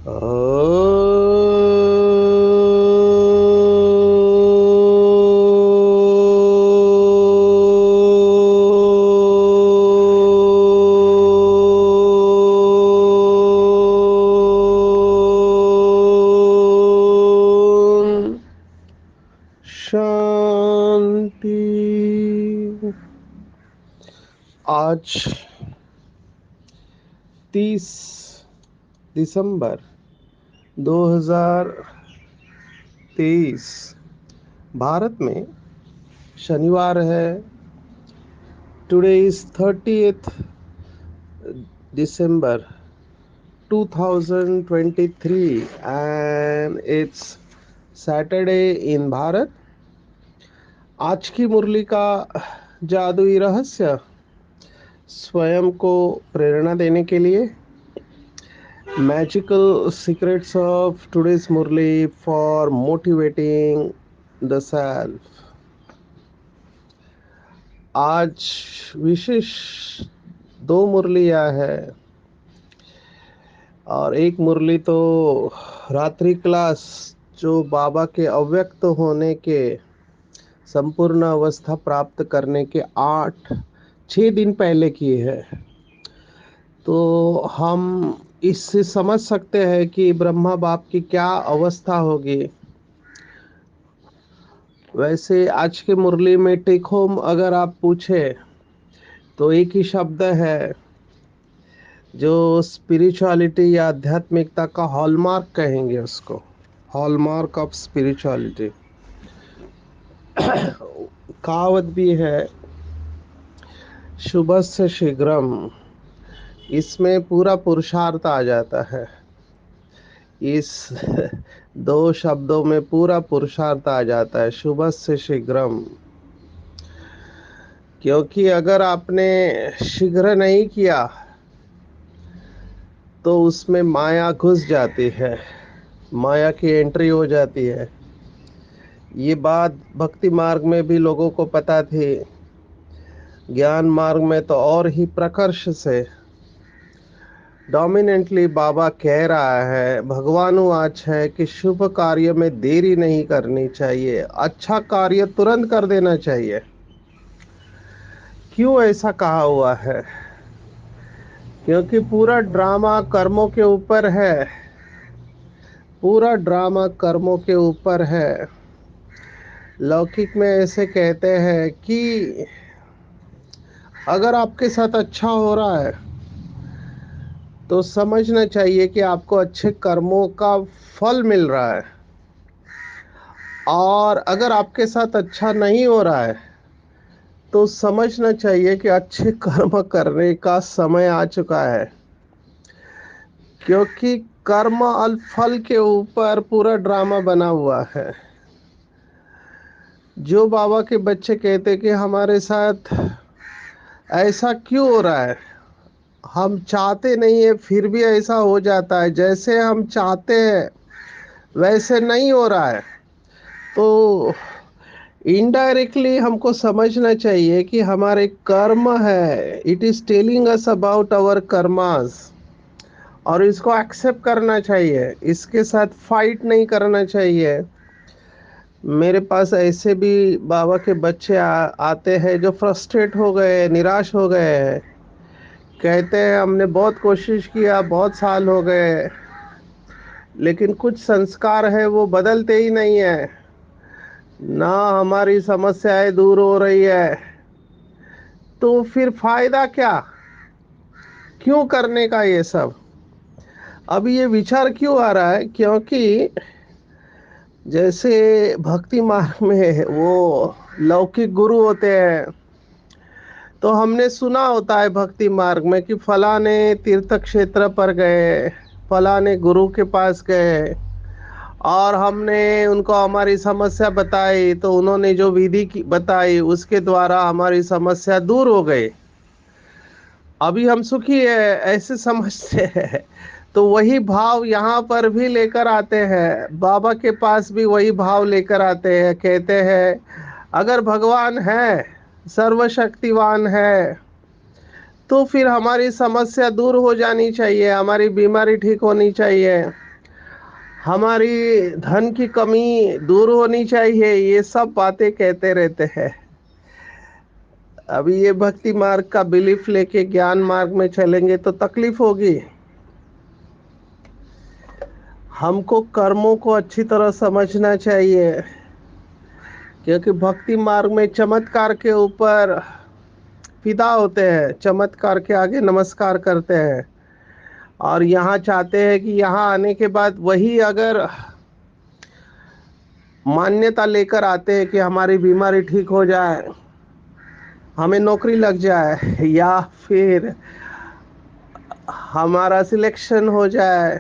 शांति। आज 30 दिसंबर 2023 भारत में शनिवार है। Today is 30th December 2023 and it's Saturday in Bharat. आज की मुरली का जादुई रहस्य स्वयं को प्रेरणा देने के लिए magical secrets of today's Murli for motivating the self. आज विशेष 2 मुरलियां हैं और एक मुरली तो रात्रि क्लास जो बाबा के अव्यक्त होने के संपूर्ण अवस्था प्राप्त करने के 6 दिन पहले की है। तो हम इससे समझ सकते हैं कि ब्रह्मा बाप की क्या अवस्था होगी। वैसे आज के मुरली में टेक होम अगर आप पूछे तो एक ही शब्द है जो स्पिरिचुअलिटी या आध्यात्मिकता का हॉलमार्क कहेंगे उसको, हॉलमार्क ऑफ स्पिरिचुअलिटी। कहावत भी है शुभस्य शीघ्रम, इसमें पूरा पुरुषार्थ आ जाता है। इस 2 शब्दों में पूरा पुरुषार्थ आ जाता है, शुभस्य शीघ्रम। क्योंकि अगर आपने शीघ्र नहीं किया तो उसमें माया घुस जाती है, माया की एंट्री हो जाती है। ये बात भक्ति मार्ग में भी लोगों को पता थी, ज्ञान मार्ग में तो और ही प्रकर्ष से डोमिनेंटली बाबा कह रहा है, भगवानुवाच है कि शुभ कार्य में देरी नहीं करनी चाहिए, अच्छा कार्य तुरंत कर देना चाहिए। क्यों ऐसा कहा हुआ है? क्योंकि पूरा ड्रामा कर्मों के ऊपर है, पूरा ड्रामा कर्मों के ऊपर है। लौकिक में ऐसे कहते हैं कि अगर आपके साथ अच्छा हो रहा है तो समझना चाहिए कि आपको अच्छे कर्मों का फल मिल रहा है, और अगर आपके साथ अच्छा नहीं हो रहा है तो समझना चाहिए कि अच्छे कर्म करने का समय आ चुका है। क्योंकि कर्म और फल के ऊपर पूरा ड्रामा बना हुआ है। जो बाबा के बच्चे कहते कि हमारे साथ ऐसा क्यों हो रहा है, हम चाहते नहीं है फिर भी ऐसा हो जाता है, जैसे हम चाहते हैं वैसे नहीं हो रहा है, तो इनडायरेक्टली हमको समझना चाहिए कि हमारे कर्म है, it is telling us about our karmas, और इसको एक्सेप्ट करना चाहिए, इसके साथ फाइट नहीं करना चाहिए। मेरे पास ऐसे भी बाबा के बच्चे आते हैं जो फ्रस्ट्रेट हो गए, निराश हो गए हैं। कहते हैं हमने बहुत कोशिश किया, बहुत साल हो गए, लेकिन कुछ संस्कार है वो बदलते ही नहीं है, ना हमारी समस्याएं दूर हो रही है, तो फिर फायदा क्या, क्यों करने का ये सब? अभी ये विचार क्यों आ रहा है? क्योंकि जैसे भक्ति मार्ग में वो लौकिक गुरु होते हैं, तो हमने सुना होता है भक्ति मार्ग में कि फलाने तीर्थ क्षेत्र पर गए, फलाने गुरु के पास गए, और हमने उनको हमारी समस्या बताई तो उन्होंने जो विधि की बताई उसके द्वारा हमारी समस्या दूर हो गई, अभी हम सुखी है, ऐसे समझते हैं। तो वही भाव यहाँ पर भी लेकर आते हैं, बाबा के पास भी वही भाव लेकर आते हैं। कहते हैं अगर भगवान है, सर्वशक्तिवान है, तो फिर हमारी समस्या दूर हो जानी चाहिए, हमारी बीमारी ठीक होनी चाहिए। हमारी धन की कमी दूर होनी चाहिए, ये सब बातें कहते रहते हैं। अभी ये भक्ति मार्ग का बिलीफ लेके ज्ञान मार्ग में चलेंगे तो तकलीफ होगी। हमको कर्मों को अच्छी तरह समझना चाहिए, क्योंकि भक्ति मार्ग में चमत्कार के ऊपर फिदा होते हैं, चमत्कार के आगे नमस्कार करते हैं। और यहाँ चाहते हैं कि यहाँ आने के बाद वही अगर मान्यता लेकर आते हैं कि हमारी बीमारी ठीक हो जाए, हमें नौकरी लग जाए, या फिर हमारा सिलेक्शन हो जाए,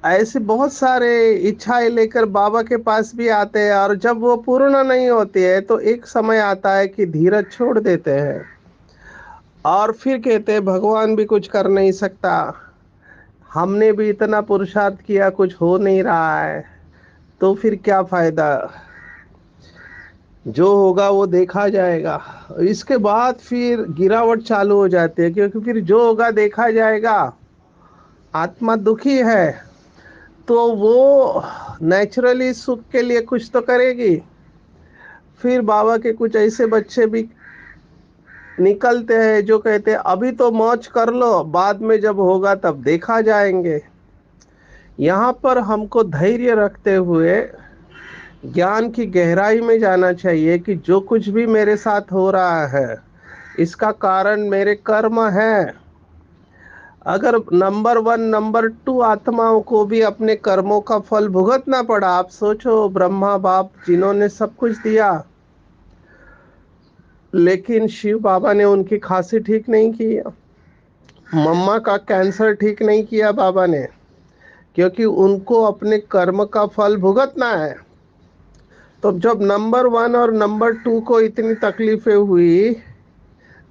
ऐसे बहुत सारे इच्छाएं लेकर बाबा के पास भी आते हैं। और जब वो पूर्ण नहीं होती है तो एक समय आता है कि धीरज छोड़ देते हैं और फिर कहते हैं भगवान भी कुछ कर नहीं सकता, हमने भी इतना पुरुषार्थ किया, कुछ हो नहीं रहा है, तो फिर क्या फायदा, जो होगा वो देखा जाएगा। इसके बाद फिर गिरावट चालू हो जाती है, क्योंकि फिर जो होगा देखा जाएगा। आत्मा दुखी है तो वो नेचुरली सुख के लिए कुछ तो करेगी। फिर बाबा के कुछ ऐसे बच्चे भी निकलते हैं जो कहते हैं अभी तो मौज कर लो, बाद में जब होगा तब देखा जाएंगे। यहाँ पर हमको धैर्य रखते हुए ज्ञान की गहराई में जाना चाहिए कि जो कुछ भी मेरे साथ हो रहा है इसका कारण मेरे कर्म है। अगर नंबर 1 नंबर 2 आत्माओं को भी अपने कर्मों का फल भुगतना पड़ा, आप सोचो ब्रह्मा बाप जिन्होंने सब कुछ दिया, लेकिन शिव बाबा ने उनकी खांसी ठीक नहीं की, मम्मा का कैंसर ठीक नहीं किया बाबा ने, क्योंकि उनको अपने कर्म का फल भुगतना है। तो जब नंबर 1 और नंबर 2 को इतनी तकलीफें हुई,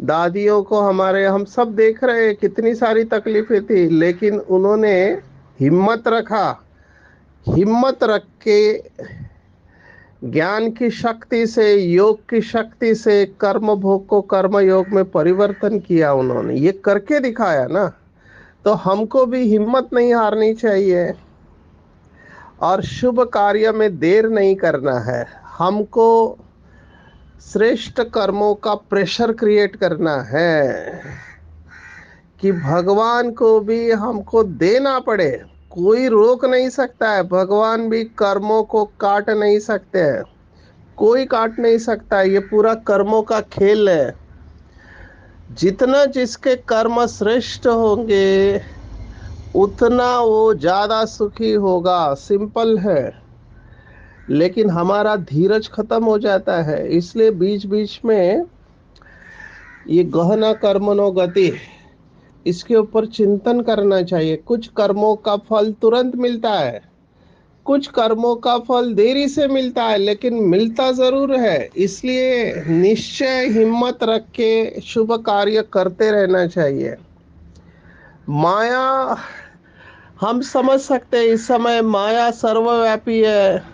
दादियों को हमारे, हम सब देख रहे हैं कितनी सारी तकलीफें थी, लेकिन उन्होंने हिम्मत रखा, हिम्मत रख के ज्ञान की शक्ति से, योग की शक्ति से कर्म भोग को कर्म योग में परिवर्तन किया। उन्होंने ये करके दिखाया ना। तो हमको भी हिम्मत नहीं हारनी चाहिए और शुभ कार्य में देर नहीं करना है। हमको श्रेष्ठ कर्मों का प्रेशर क्रिएट करना है कि भगवान को भी हमको देना पड़े। कोई रोक नहीं सकता है, भगवान भी कर्मों को काट नहीं सकते हैं, कोई काट नहीं सकता है। ये पूरा कर्मों का खेल है। जितना जिसके कर्म श्रेष्ठ होंगे उतना वो ज्यादा सुखी होगा, सिंपल है। लेकिन हमारा धीरज खत्म हो जाता है, इसलिए बीच बीच में ये गहना कर्मणो गति, इसके ऊपर चिंतन करना चाहिए। कुछ कर्मों का फल तुरंत मिलता है, कुछ कर्मों का फल देरी से मिलता है, लेकिन मिलता जरूर है। इसलिए निश्चय हिम्मत रख के शुभ कार्य करते रहना चाहिए। माया, हम समझ सकते हैं इस समय माया सर्वव्यापी है,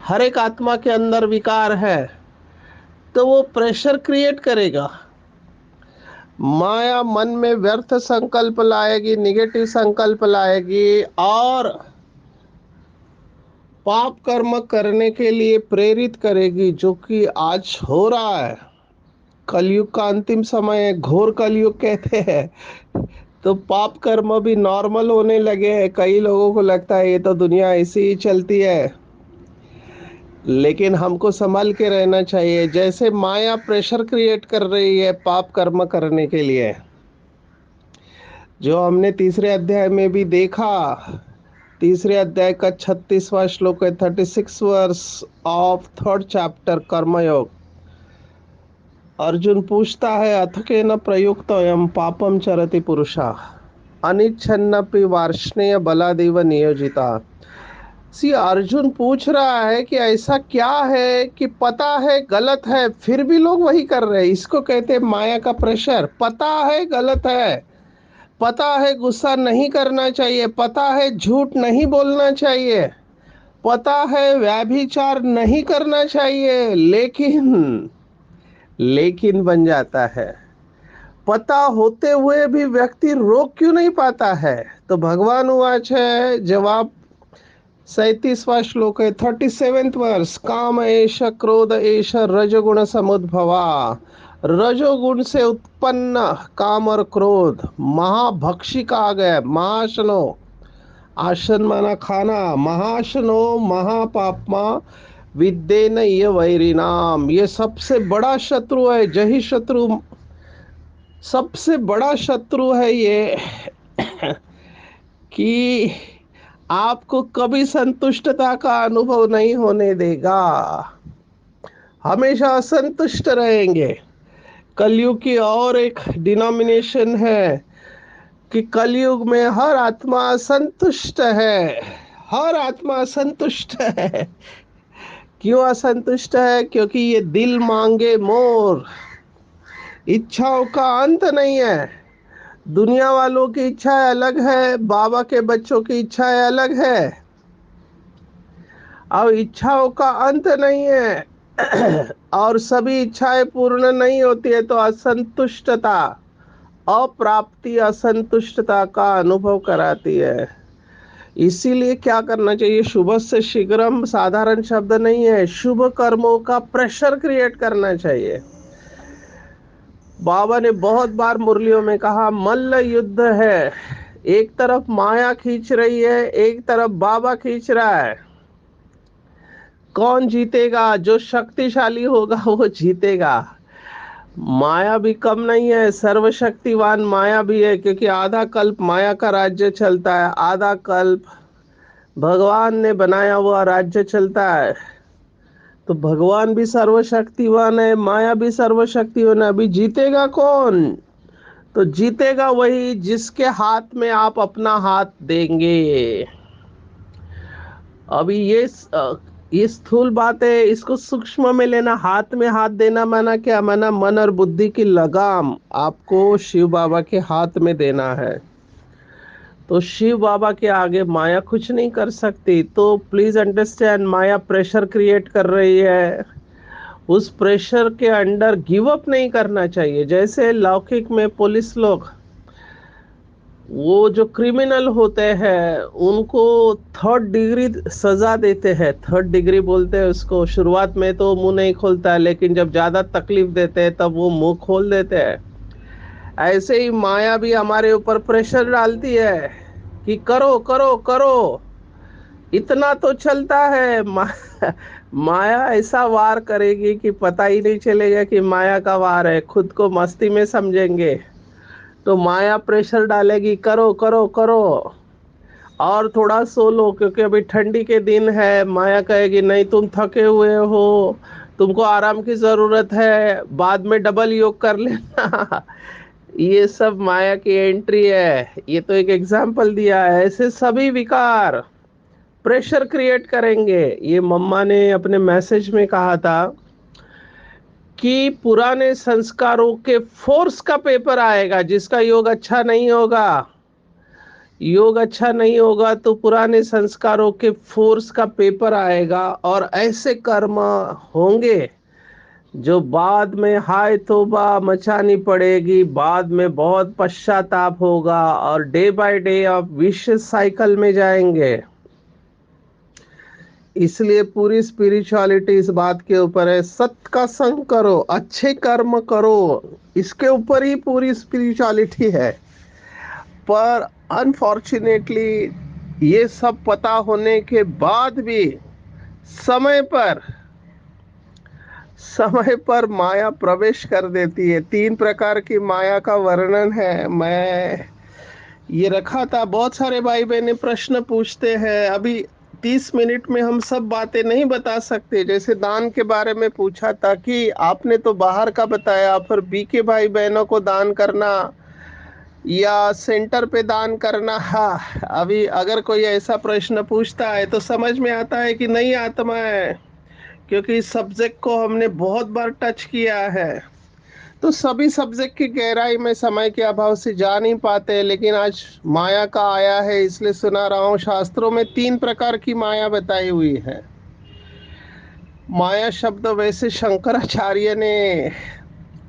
हर एक आत्मा के अंदर विकार है, तो वो प्रेशर क्रिएट करेगा। माया मन में व्यर्थ संकल्प लाएगी, निगेटिव संकल्प लाएगी और पाप कर्म करने के लिए प्रेरित करेगी, जो कि आज हो रहा है। कलयुग का अंतिम समय है, घोर कलयुग कहते हैं। तो पाप कर्म भी नॉर्मल होने लगे हैं। कई लोगों को लगता है ये तो दुनिया ऐसी ही चलती है, लेकिन हमको संभल के रहना चाहिए। जैसे माया प्रेशर क्रिएट कर रही है पाप कर्म करने के लिए, जो हमने तीसरे अध्याय में भी देखा। तीसरे अध्याय का 36वां श्लोक है, 36 वर्स ऑफ थर्ड चैप्टर कर्मयोग। अर्जुन पूछता है अथ केन प्रयुक्तोऽयं पापम चरति पुरुषा अनिच्छन्नपि वार्ष्णेय बलादेव नियोजिता। सी अर्जुन पूछ रहा है कि ऐसा क्या है कि पता है गलत है फिर भी लोग वही कर रहे हैं। इसको कहते हैं माया का प्रेशर। पता है गलत है, पता है गुस्सा नहीं करना चाहिए, पता है झूठ नहीं बोलना चाहिए, पता है व्यभिचार नहीं करना चाहिए, लेकिन बन जाता है। पता होते हुए भी व्यक्ति रोक क्यों नहीं पाता है? तो भगवान उवाच है, जवाब 37वां श्लोक है, 37th वर्स, काम एष क्रोध एष रजोगुण समुद्भवा। रजोगुण से उत्पन्न काम और क्रोध महाभक्षी कहा गया। महाशनो, आसन माना खाना, महाशनो महापापमा विद्येन ये वैरिनाम। ये सबसे बड़ा शत्रु है, जही शत्रु सबसे बड़ा शत्रु है ये कि आपको कभी संतुष्टता का अनुभव नहीं होने देगा, हमेशा असंतुष्ट रहेंगे। कलयुग की और एक डिनोमिनेशन है कि कलयुग में हर आत्मा असंतुष्ट है, हर आत्मा असंतुष्ट है। क्यों असंतुष्ट है? क्योंकि ये दिल मांगे मोर, इच्छाओं का अंत नहीं है। दुनिया वालों की इच्छाएं अलग है, बाबा के बच्चों की इच्छाएं अलग है। अब इच्छाओं का अंत नहीं है और सभी इच्छाएं पूर्ण नहीं होती है, तो असंतुष्टता, अप्राप्ति असंतुष्टता का अनुभव कराती है। इसीलिए क्या करना चाहिए? शुभ से शीघ्रम साधारण शब्द नहीं है, शुभ कर्मों का प्रेशर क्रिएट करना चाहिए। बाबा ने बहुत बार मुरलियों में कहा, मल्ल युद्ध है, एक तरफ माया खींच रही है, एक तरफ बाबा खींच रहा है। कौन जीतेगा? जो शक्तिशाली होगा वो जीतेगा। माया भी कम नहीं है, सर्वशक्तिवान माया भी है, क्योंकि आधा कल्प माया का राज्य चलता है, आधा कल्प भगवान ने बनाया हुआ राज्य चलता है। तो भगवान भी सर्वशक्तिवान है, माया भी सर्वशक्तिवान है। अभी जीतेगा कौन? तो जीतेगा वही जिसके हाथ में आप अपना हाथ देंगे। अभी ये स्थूल बात है, इसको सूक्ष्म में लेना। हाथ में हाथ देना माना क्या? माना मन और बुद्धि की लगाम आपको शिव बाबा के हाथ में देना है। तो शिव बाबा के आगे माया कुछ नहीं कर सकती। तो please understand, Maya pressure create कर रही है, उस प्रेशर के अंडर गिव अप नहीं करना चाहिए। जैसे लौकिक में पुलिस लोग, वो जो क्रिमिनल होते हैं उनको 3rd डिग्री सजा देते हैं, 3rd डिग्री बोलते हैं उसको। शुरुआत में तो मुंह नहीं खोलता है, लेकिन जब ज्यादा तकलीफ देते हैं तब वो मुंह खोल देते हैं। ऐसे ही माया भी हमारे ऊपर प्रेशर डालती है कि करो करो करो। इतना तो चलता है माया ऐसा वार करेगी कि पता ही नहीं चलेगा कि माया का वार है, खुद को मस्ती में समझेंगे। तो माया प्रेशर डालेगी, करो करो करो, और थोड़ा सो लो क्योंकि अभी ठंडी के दिन है। माया कहेगी नहीं, तुम थके हुए हो, तुमको आराम की जरूरत है, बाद में डबल योग कर लेना ये सब माया की एंट्री है। ये तो एक एग्जाम्पल दिया है। ऐसे सभी विकार प्रेशर क्रिएट करेंगे। ये मम्मा ने अपने मैसेज में कहा था कि पुराने संस्कारों के फोर्स का पेपर आएगा। जिसका योग अच्छा नहीं होगा, योग अच्छा नहीं होगा, तो पुराने संस्कारों के फोर्स का पेपर आएगा और ऐसे कर्म होंगे जो बाद में हाय तौबा मचानी पड़ेगी, बाद में बहुत पश्चाताप होगा और डे बाय डे आप विशियस साइकिल में जाएंगे। इसलिए पूरी स्पिरिचुअलिटी इस बात के ऊपर है, सत्य का संग करो, अच्छे कर्म करो, इसके ऊपर ही पूरी स्पिरिचुअलिटी है। पर अनफॉर्चुनेटली ये सब पता होने के बाद भी समय पर समय पर माया प्रवेश कर देती है। 3 प्रकार की माया का वर्णन है। मैं ये रखा था, बहुत सारे भाई बहने प्रश्न पूछते हैं। अभी 30 मिनट में हम सब बातें नहीं बता सकते। जैसे दान के बारे में पूछा था कि आपने तो बाहर का बताया, फिर बी के भाई बहनों को दान करना या सेंटर पे दान करना। हाँ, अभी अगर कोई ऐसा प्रश्न पूछता है तो समझ में आता है कि नई आत्मा है, क्योंकि इस सब्जेक्ट को हमने बहुत बार टच किया है। तो सभी सब्जेक्ट की गहराई में समय के अभाव से जा नहीं पाते, लेकिन आज माया का आया है इसलिए सुना रहा हूँ। शास्त्रों में 3 प्रकार की माया बताई हुई है। माया शब्द वैसे शंकराचार्य ने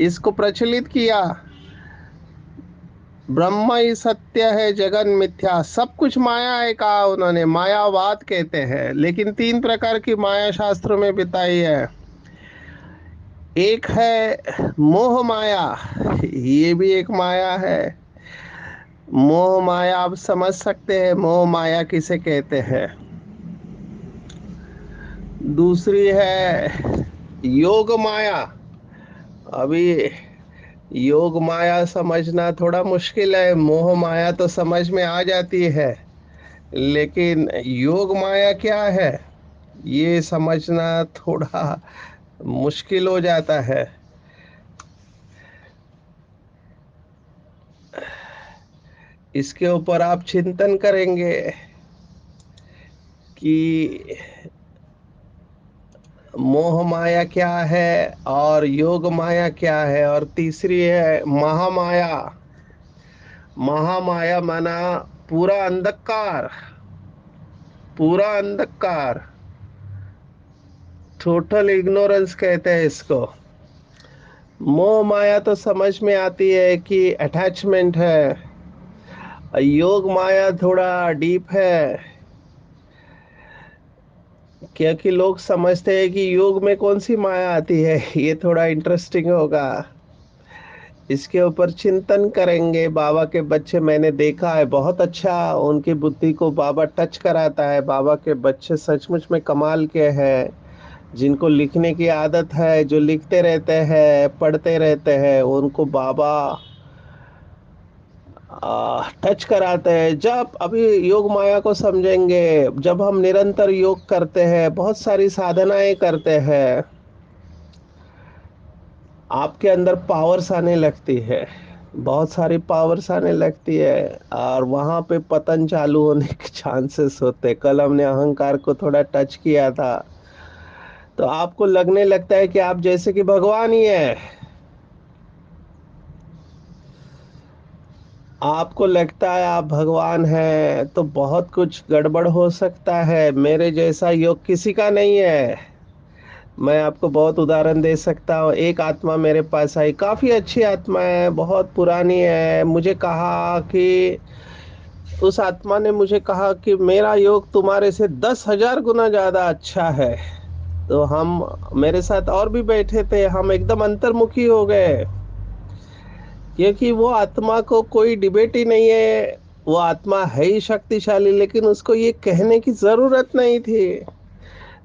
इसको प्रचलित किया ब्रह्म ही सत्य है, जगन मिथ्या, सब कुछ माया है कहा उन्होंने, मायावाद कहते हैं। लेकिन तीन प्रकार की माया शास्त्रों में बताई है। एक है मोह माया, ये भी एक माया है। मोह माया आप समझ सकते हैं, मोह माया किसे कहते हैं। दूसरी है योग माया। अभी योग माया समझना थोड़ा मुश्किल है, मोह माया तो समझ में आ जाती है, लेकिन योग माया क्या है ये समझना थोड़ा मुश्किल हो जाता है। इसके ऊपर आप चिंतन करेंगे कि मोह माया क्या है और योग माया क्या है। और तीसरी है महामाया। महामाया माना पूरा अंधकार, पूरा अंधकार, टोटल इग्नोरेंस कहते हैं इसको। मोह माया तो समझ में आती है कि अटैचमेंट है, योग माया थोड़ा डीप है, क्योंकि लोग समझते हैं कि योग में कौन सी माया आती है। ये थोड़ा इंटरेस्टिंग होगा, इसके ऊपर चिंतन करेंगे। बाबा के बच्चे मैंने देखा है, बहुत अच्छा उनकी बुद्धि को बाबा टच कराता है। बाबा के बच्चे सचमुच में कमाल के हैं, जिनको लिखने की आदत है, जो लिखते रहते हैं, पढ़ते रहते हैं, उनको बाबा टच कराते हैं। जब अभी योग माया को समझेंगे, जब हम निरंतर योग करते हैं, बहुत सारी साधनाएं करते हैं, आपके अंदर पावर्स आने लगती है, बहुत सारी पावर्स आने लगती है, और वहां पे पतन चालू होने के चांसेस होते हैं। कल हमने अहंकार को थोड़ा टच किया था, तो आपको लगने लगता है कि आप जैसे कि भगवान ही है। आपको लगता है आप भगवान हैं तो बहुत कुछ गड़बड़ हो सकता है। मेरे जैसा योग किसी का नहीं है। मैं आपको बहुत उदाहरण दे सकता हूँ। एक आत्मा मेरे पास आई, काफी अच्छी आत्मा है, बहुत पुरानी है। मुझे कहा कि उस आत्मा ने मुझे कहा कि मेरा योग तुम्हारे से 10,000 गुना ज्यादा अच्छा है। तो हम, मेरे साथ और भी बैठे थे, हम एकदम अंतर्मुखी हो गए, क्योंकि वो आत्मा को कोई डिबेट ही नहीं है। वो आत्मा है ही शक्तिशाली, लेकिन उसको ये कहने की जरूरत नहीं थी।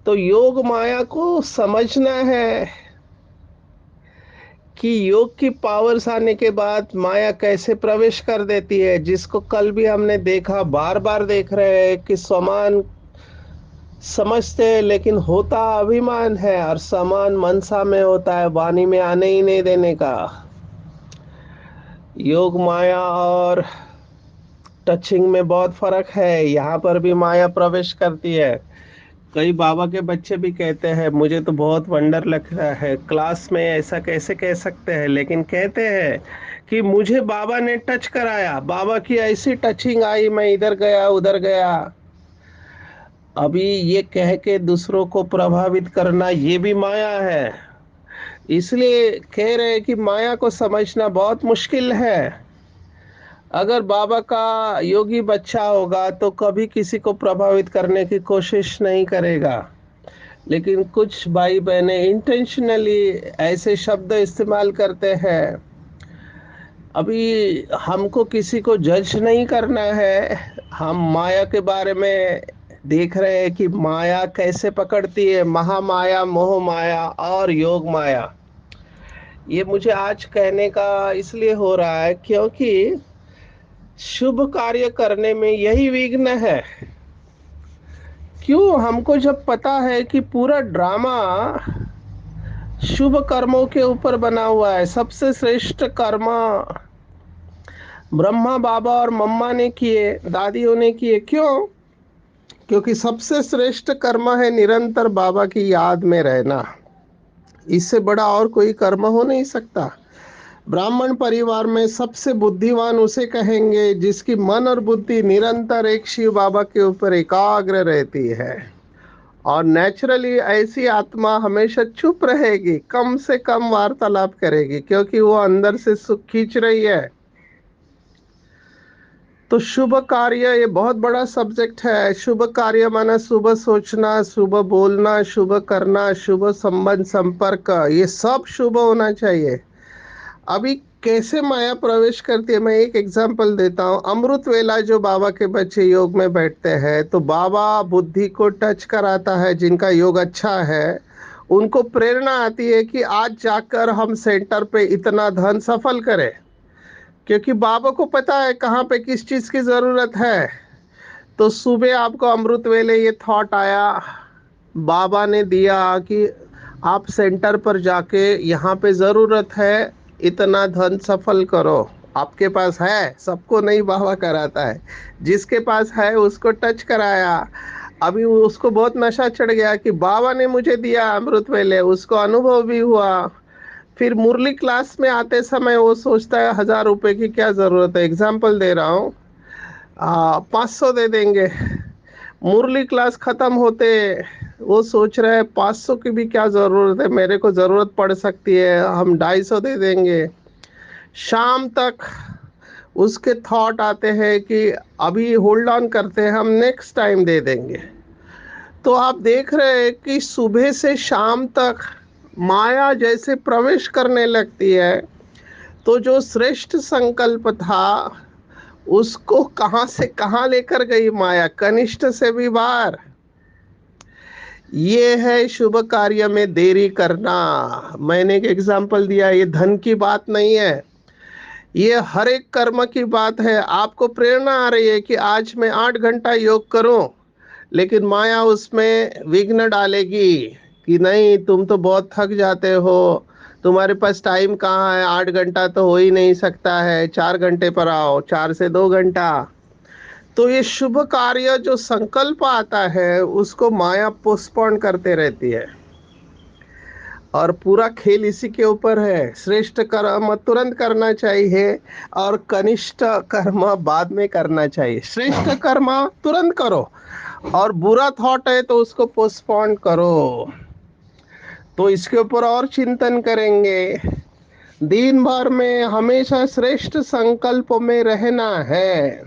तो योग माया को समझना है कि योग की पावर्स आने के बाद माया कैसे प्रवेश कर देती है, जिसको कल भी हमने देखा, बार बार देख रहे हैं कि समान समझते हैं, लेकिन होता अभिमान है, और समान मनसा में होता है, वाणी में आने ही नहीं देने का। योग माया और टचिंग में बहुत फर्क है, यहाँ पर भी माया प्रवेश करती है। कई बाबा के बच्चे भी कहते हैं, मुझे तो बहुत वंडर लग रहा है, क्लास में ऐसा कैसे कह सकते हैं, लेकिन कहते हैं कि मुझे बाबा ने टच कराया, बाबा की ऐसी टचिंग आई, मैं इधर गया उधर गया। अभी ये कह के दूसरों को प्रभावित करना ये भी माया है। इसलिए कह रहे हैं कि माया को समझना बहुत मुश्किल है। अगर बाबा का योगी बच्चा होगा तो कभी किसी को प्रभावित करने की कोशिश नहीं करेगा, लेकिन कुछ भाई बहनें इंटेंशनली ऐसे शब्द इस्तेमाल करते हैं। अभी हमको किसी को जज नहीं करना है, हम माया के बारे में देख रहे हैं कि माया कैसे पकड़ती है, महामाया, मोह माया और योग माया। ये मुझे आज कहने का इसलिए हो रहा है क्योंकि शुभ कार्य करने में यही विघ्न है। क्यों? हमको जब पता है कि पूरा ड्रामा शुभ कर्मों के ऊपर बना हुआ है, सबसे श्रेष्ठ कर्म ब्रह्मा बाबा और मम्मा ने किए, दादियों ने किए। क्यों? क्योंकि सबसे श्रेष्ठ कर्म है निरंतर बाबा की याद में रहना। इससे बड़ा और कोई कर्म हो नहीं सकता। ब्राह्मण परिवार में सबसे बुद्धिमान उसे कहेंगे जिसकी मन और बुद्धि निरंतर एक शिव बाबा के ऊपर एकाग्र रहती है। और नेचुरली ऐसी आत्मा हमेशा चुप रहेगी, कम से कम वार्तालाप करेगी, क्योंकि वो अंदर से सुख खींच रही है। तो शुभ कार्य ये बहुत बड़ा सब्जेक्ट है। शुभ कार्य माना शुभ सोचना, शुभ बोलना, शुभ करना, शुभ संबंध संपर्क, ये सब शुभ होना चाहिए। अभी कैसे माया प्रवेश करती है, मैं एक एग्जांपल देता हूँ। अमृत वेला जो बाबा के बच्चे योग में बैठते हैं तो बाबा बुद्धि को टच कराता है, जिनका योग अच्छा है उनको प्रेरणा आती है कि आज जाकर हम सेंटर पे इतना धन सफल करें, क्योंकि बाबा को पता है कहाँ पे किस चीज की जरूरत है। तो सुबह आपको अमृत वेले ये थॉट आया, बाबा ने दिया कि आप सेंटर पर जाके यहाँ पे ज़रूरत है, इतना धन सफल करो। आपके पास है, सबको नहीं बाबा कराता है, जिसके पास है उसको टच कराया। अभी उसको बहुत नशा चढ़ गया कि बाबा ने मुझे दिया अमृत वेले, उसको अनुभव भी हुआ। फिर मुरली क्लास में आते समय वो सोचता है 1,000 रुपए की क्या ज़रूरत है, एग्जाम्पल दे रहा हूँ, 500 दे देंगे। मुरली क्लास खत्म होते वो सोच रहा है 500 की भी क्या जरूरत है, मेरे को जरूरत पड़ सकती है, हम 250 दे देंगे। शाम तक उसके थॉट आते हैं कि अभी होल्ड ऑन करते हैं, हम नेक्स्ट टाइम दे देंगे। तो आप देख रहे हैं कि सुबह से शाम तक माया जैसे प्रवेश करने लगती है। तो जो श्रेष्ठ संकल्प था उसको कहां से कहां लेकर गई माया, कनिष्ठ से भी बाहर। ये है शुभ कार्य में देरी करना। मैंने एक एग्जांपल दिया, ये धन की बात नहीं है, ये हर एक कर्म की बात है। आपको प्रेरणा आ रही है कि आज मैं 8 घंटा योग करूं, लेकिन माया उसमें विघ्न डालेगी कि नहीं, तुम तो बहुत थक जाते हो, तुम्हारे पास टाइम कहाँ है, 8 घंटा तो हो ही नहीं सकता है, 4 घंटे पर आओ, 4 से 2 घंटा। तो ये शुभ कार्य जो संकल्प आता है उसको माया पोस्टपोन करते रहती है। और पूरा खेल इसी के ऊपर है, श्रेष्ठ कर्म तुरंत करना चाहिए और कनिष्ठ कर्म बाद में करना चाहिए। श्रेष्ठ कर्म तुरंत करो और बुरा थॉट है तो उसको पोस्टपोन करो। तो इसके ऊपर और चिंतन करेंगे। दिन भर में हमेशा श्रेष्ठ संकल्प में रहना है,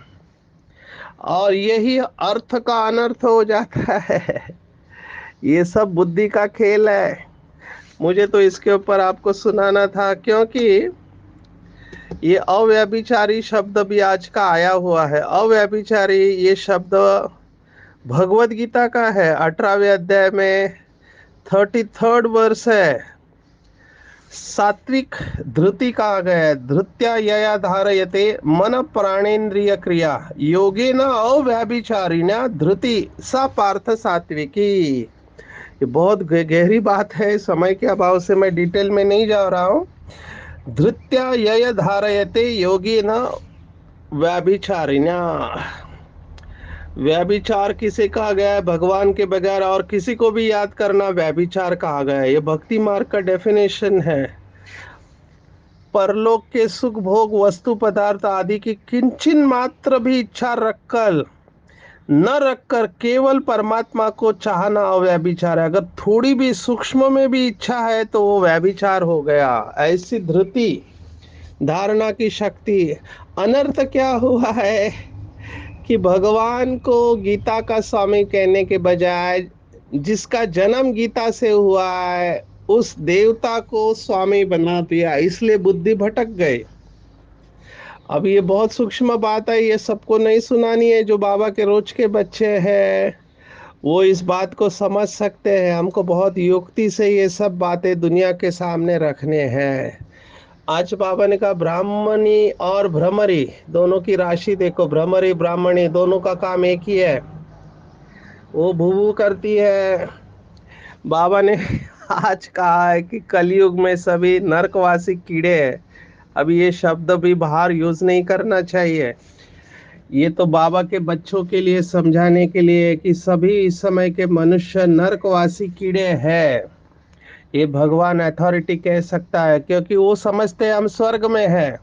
और यही अर्थ का अनर्थ हो जाता है। ये सब बुद्धि का खेल है। मुझे तो इसके ऊपर आपको सुनाना था, क्योंकि ये अव्यभिचारी शब्द भी आज का आया हुआ है। अव्यभिचारी ये शब्द भगवत गीता का है, 18वें अध्याय में 33rd वर्ष है। सात्विक धृति कहा गया है, धृत्या यया धारयते मन प्राणेन्द्रिय क्रिया योगेन अव्यभिचारिण्या धृति सा पार्थ सात्विकी। ये बहुत गहरी बात है, समय के अभाव से मैं डिटेल में नहीं जा रहा हूँ। धृत्या यय धारयते योगी न व्यभिचारिण्या। व्यभिचार किसे कहा गया है, भगवान के बगैर और किसी को भी याद करना व्यभिचार कहा गया है। ये भक्ति मार्ग का डेफिनेशन है। परलोक के सुख भोग वस्तु पदार्थ आदि की किंचन मात्र भी इच्छा न रखकर केवल परमात्मा को चाहना अव्यभिचार है। अगर थोड़ी भी सूक्ष्म में भी इच्छा है तो वो व्यभिचार हो गया। ऐसी धृति, धारणा की शक्ति। अनर्थ क्या हुआ है कि भगवान को गीता का स्वामी कहने के बजाय जिसका जन्म गीता से हुआ है उस देवता को स्वामी बना दिया, इसलिए बुद्धि भटक गई। अब ये बहुत सूक्ष्म बात है, ये सबको नहीं सुनानी है। जो बाबा के रोज के बच्चे हैं वो इस बात को समझ सकते हैं। हमको बहुत युक्ति से ये सब बातें दुनिया के सामने रखने हैं। आज बाबा ने कहा ब्राह्मणी और भ्रमरी दोनों की राशि देखो, भ्रमरी ब्राह्मणी दोनों का काम एक ही है, वो भू करती है। बाबा ने आज कहा है कि कलयुग में सभी नरकवासी कीड़े हैं। अभी ये शब्द भी बाहर यूज नहीं करना चाहिए। ये तो बाबा के बच्चों के लिए समझाने के लिए कि सभी इस समय के मनुष्य नरकवासी कीड़े हैं। ये भगवान अथॉरिटी कह सकता है, क्योंकि वो समझते हैं हम स्वर्ग में हैं।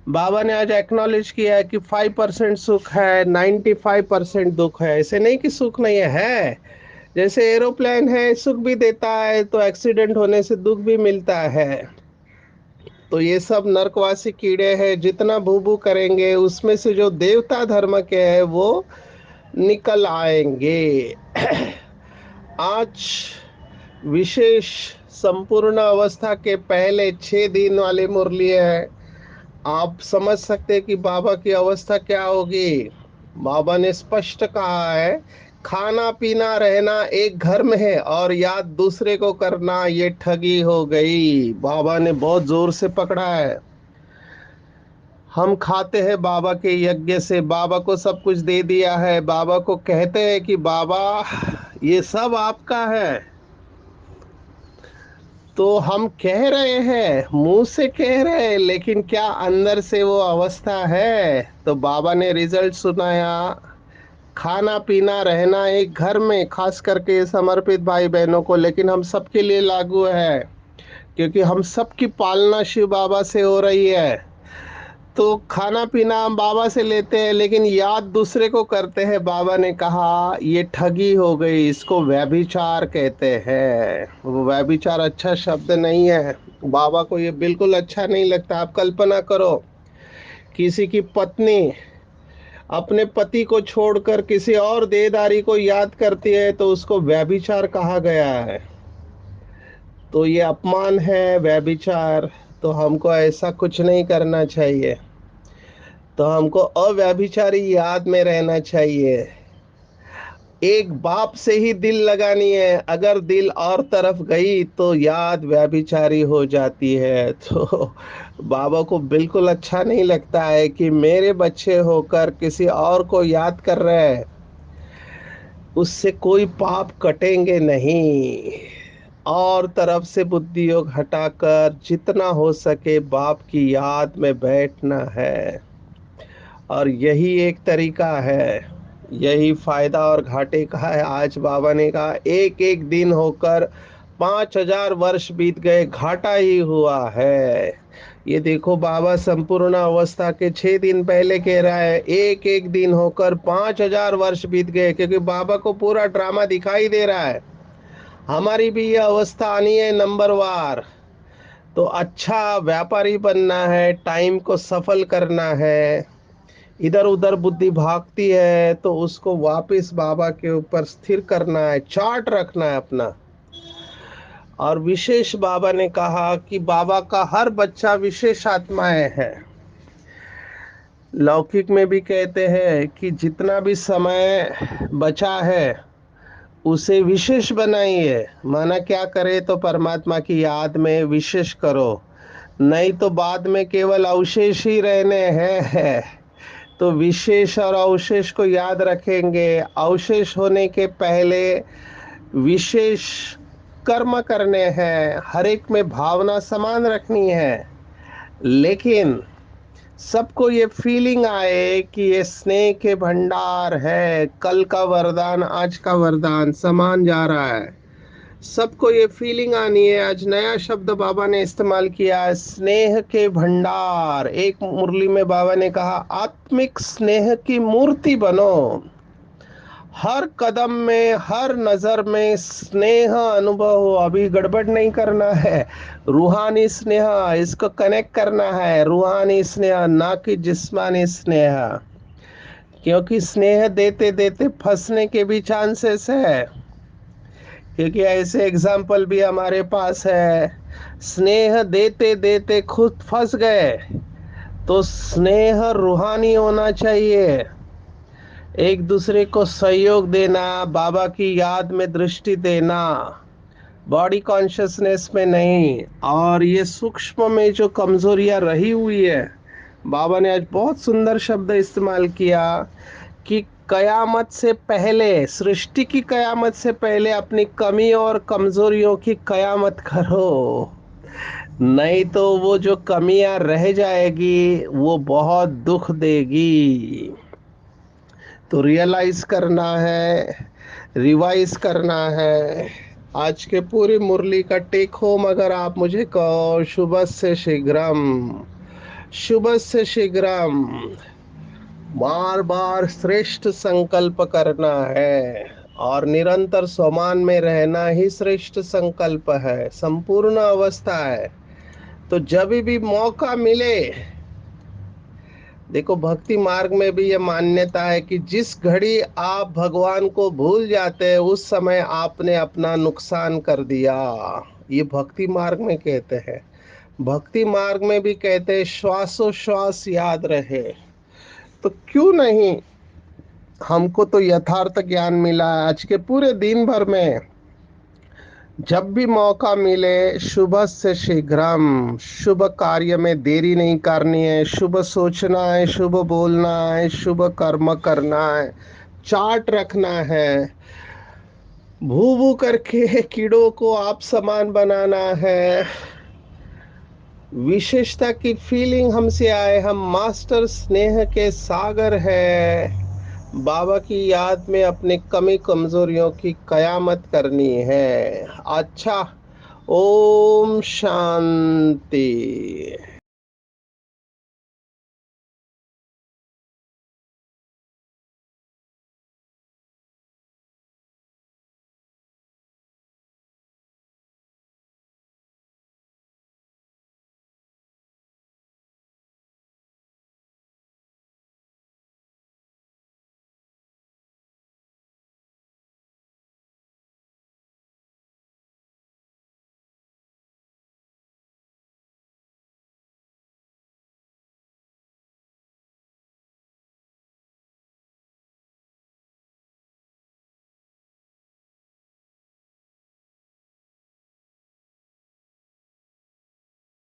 बाबा ने आज एक्नॉलेज किया है कि 5% सुख है, 95% दुख है। ऐसे नहीं कि सुख नहीं है। जैसे एरोप्लेन है, सुख भी देता है तो एक्सीडेंट होने से दुख भी मिलता है। तो ये सब नरकवासी कीड़े हैं, जितना भू भू करेंगे उसमें से जो देवता धर्म के हैं वो निकल आएंगे। आज विशेष संपूर्ण अवस्था के पहले 6 दिन वाली मुरली है। आप समझ सकते हैं कि बाबा की अवस्था क्या होगी। बाबा ने स्पष्ट कहा है, खाना पीना रहना एक घर में है और याद दूसरे को करना ये ठगी हो गई। बाबा ने बहुत जोर से पकड़ा है। हम खाते हैं बाबा के यज्ञ से, बाबा को सब कुछ दे दिया है, बाबा को कहते हैं कि बाबा ये सब आपका है। तो हम कह रहे हैं, मुंह से कह रहे हैं, लेकिन क्या अंदर से वो अवस्था है? तो बाबा ने रिजल्ट सुनाया, खाना पीना रहना एक घर में, खास करके समर्पित भाई बहनों को, लेकिन हम सबके लिए लागू है, क्योंकि हम सबकी पालना शिव बाबा से हो रही है। तो खाना पीना हम बाबा से लेते हैं, लेकिन याद दूसरे को करते हैं। बाबा ने कहा ये ठगी हो गई, इसको व्यभिचार कहते हैं। वो व्यभिचार अच्छा शब्द नहीं है, बाबा को ये बिल्कुल अच्छा नहीं लगता। आप कल्पना करो, किसी की पत्नी अपने पति को छोड़कर किसी और देहधारी को याद करती है तो उसको व्यभिचार कहा गया है। तो ये अपमान है, व्यभिचार। तो हमको ऐसा कुछ नहीं करना चाहिए। तो हमको अव्यभिचारी याद में रहना चाहिए। एक बाप से ही दिल लगानी है, अगर दिल और तरफ गई तो याद व्यभिचारी हो जाती है। तो बाबा को बिल्कुल अच्छा नहीं लगता है कि मेरे बच्चे होकर किसी और को याद कर रहे हैं। उससे कोई पाप कटेंगे नहीं। और तरफ से बुद्धि योग हटाकर जितना हो सके बाप की याद में बैठना है। और यही एक तरीका है, यही फायदा और घाटे का है। आज बाबा ने कहा एक एक दिन होकर 5,000 वर्ष बीत गए, घाटा ही हुआ है। ये देखो, बाबा संपूर्ण अवस्था के 6 दिन पहले कह रहा है एक एक दिन होकर 5,000 वर्ष बीत गए, क्योंकि बाबा को पूरा ड्रामा दिखाई दे रहा है। हमारी भी ये अवस्था आनी है नंबरवार। तो अच्छा व्यापारी बनना है, टाइम को सफल करना है। इधर उधर बुद्धि भागती है तो उसको वापस बाबा के ऊपर स्थिर करना है, चार्ट रखना है अपना। और विशेष बाबा ने कहा कि बाबा का हर बच्चा विशेष आत्माएं है। लौकिक में भी कहते हैं कि जितना भी समय बचा है उसे विशेष बनाइए। माना क्या करे तो परमात्मा की याद में विशेष करो, नहीं तो बाद में केवल अवशेष ही रहने हैं। तो विशेष और अवशेष को याद रखेंगे। अवशेष होने के पहले विशेष कर्म करने हैं, हर एक में भावना समान रखनी है, लेकिन सबको ये फीलिंग आए कि ये स्नेह के भंडार है, कल का वरदान आज का वरदान समान जा रहा है। सबको ये फीलिंग आनी है। आज नया शब्द बाबा ने इस्तेमाल किया, स्नेह के भंडार। एक मुरली में बाबा ने कहा आत्मिक स्नेह की मूर्ति बनो। हर कदम में, हर नजर में स्नेह अनुभव हो। अभी गड़बड़ नहीं करना है, रूहानी स्नेह इसको कनेक्ट करना है, रूहानी स्नेह ना कि जिस्मानी स्नेह। क्योंकि स्नेह देते देते फंसने के भी चांसेस है, क्योंकि ऐसे एग्जाम्पल भी हमारे पास है। स्नेह देते देते खुद फंस गए। तो स्नेह रूहानी होना चाहिए, एक दूसरे को सहयोग देना, बाबा की याद में दृष्टि देना, बॉडी कॉन्शियसनेस में नहीं। और ये सूक्ष्म में जो कमजोरियां रही हुई है, बाबा ने आज बहुत सुंदर शब्द इस्तेमाल किया कि कयामत से पहले, सृष्टि की कयामत से पहले अपनी कमी और कमजोरियों की कयामत करो, नहीं तो वो जो कमियां रह जाएगी वो बहुत दुख देगी। तो रियलाइज करना है, रिवाइज करना है। आज के पूरी मुरली का टेक होम अगर आप मुझे कहो, शुभ से शीघ्रम, शुभ से शीघ्रम। बार बार श्रेष्ठ संकल्प करना है और निरंतर स्वमान में रहना ही श्रेष्ठ संकल्प है, संपूर्ण अवस्था है। तो जब भी मौका मिले, देखो भक्ति मार्ग में भी ये मान्यता है कि जिस घड़ी आप भगवान को भूल जाते हैं उस समय आपने अपना नुकसान कर दिया। ये भक्ति मार्ग में कहते हैं। भक्ति मार्ग में भी कहते हैं श्वासोश्वास याद रहे। तो क्यों नहीं, हमको तो यथार्थ ज्ञान मिला है आज के पूरे दिन भर में। जब भी मौका मिले, शुभ से शीघ्रम, शुभ कार्य में देरी नहीं करनी है, शुभ सोचना है, शुभ बोलना है, शुभ कर्म करना है, चार्ट रखना है, भू भू करके कीड़ों को आप समान बनाना है। विशेषता की फीलिंग हमसे आए, हम मास्टर स्नेह के सागर है। बाबा की याद में अपनी कमी कमजोरियों की कयामत करनी है। अच्छा, ओम शांति।